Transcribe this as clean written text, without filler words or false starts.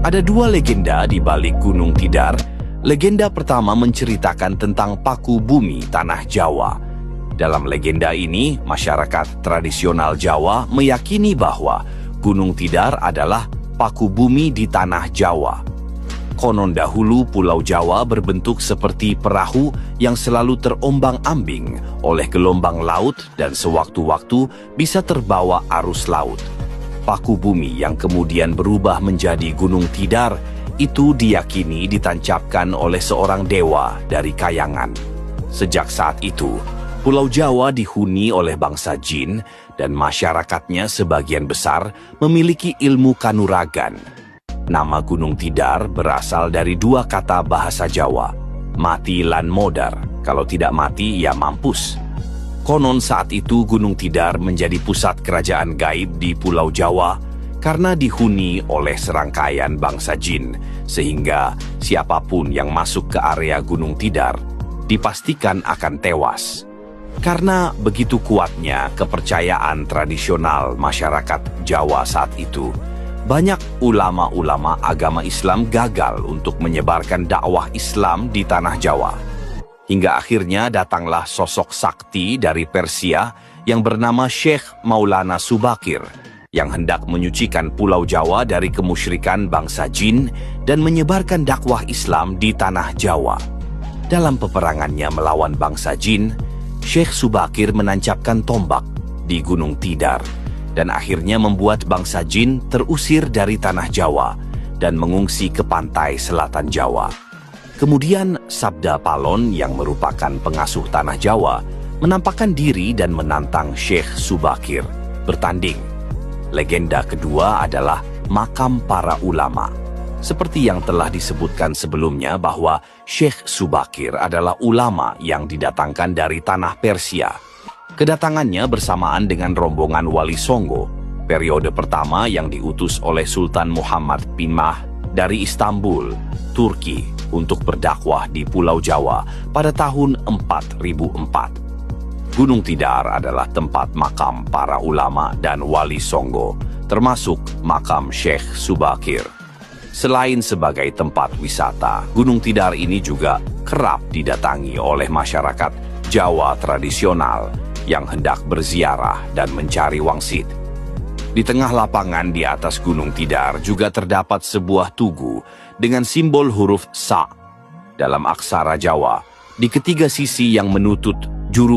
Ada dua legenda di balik Gunung Tidar. Legenda pertama menceritakan tentang paku bumi tanah Jawa. Dalam legenda ini, masyarakat tradisional Jawa meyakini bahwa Gunung Tidar adalah paku bumi di tanah Jawa. Konon dahulu Pulau Jawa berbentuk seperti perahu yang selalu terombang-ambing oleh gelombang laut dan sewaktu-waktu bisa terbawa arus laut. Paku bumi yang kemudian berubah menjadi Gunung Tidar itu diyakini ditancapkan oleh seorang dewa dari kayangan. Sejak saat itu, Pulau Jawa dihuni oleh bangsa jin dan masyarakatnya sebagian besar memiliki ilmu kanuragan. Nama Gunung Tidar berasal dari dua kata bahasa Jawa, mati lan modar. Kalau tidak mati, ya mampus. Konon saat itu Gunung Tidar menjadi pusat kerajaan gaib di Pulau Jawa karena dihuni oleh serangkaian bangsa jin, sehingga siapapun yang masuk ke area Gunung Tidar dipastikan akan tewas. Karena begitu kuatnya kepercayaan tradisional masyarakat Jawa saat itu, banyak ulama-ulama agama Islam gagal untuk menyebarkan dakwah Islam di tanah Jawa. Hingga akhirnya datanglah sosok sakti dari Persia yang bernama Syekh Maulana Subakir yang hendak menyucikan Pulau Jawa dari kemusyrikan bangsa jin dan menyebarkan dakwah Islam di tanah Jawa. Dalam peperangannya melawan bangsa jin, Syekh Subakir menancapkan tombak di Gunung Tidar dan akhirnya membuat bangsa jin terusir dari tanah Jawa dan mengungsi ke pantai selatan Jawa. Kemudian Sabda Palon yang merupakan pengasuh tanah Jawa menampakkan diri dan menantang Syekh Subakir bertanding. Legenda kedua adalah makam para ulama. Seperti yang telah disebutkan sebelumnya bahwa Syekh Subakir adalah ulama yang didatangkan dari tanah Persia. Kedatangannya bersamaan dengan rombongan Wali Songo, periode pertama yang diutus oleh Sultan Muhammad bin Mah dari Istanbul, Turki, untuk berdakwah di Pulau Jawa pada tahun 4004. Gunung Tidar adalah tempat makam para ulama dan Wali Songo, termasuk makam Syekh Subakir. Selain sebagai tempat wisata, Gunung Tidar ini juga kerap didatangi oleh masyarakat Jawa tradisional yang hendak berziarah dan mencari wangsit. Di tengah lapangan di atas Gunung Tidar juga terdapat sebuah tugu dengan simbol huruf Sa dalam aksara Jawa di ketiga sisi yang menutut juru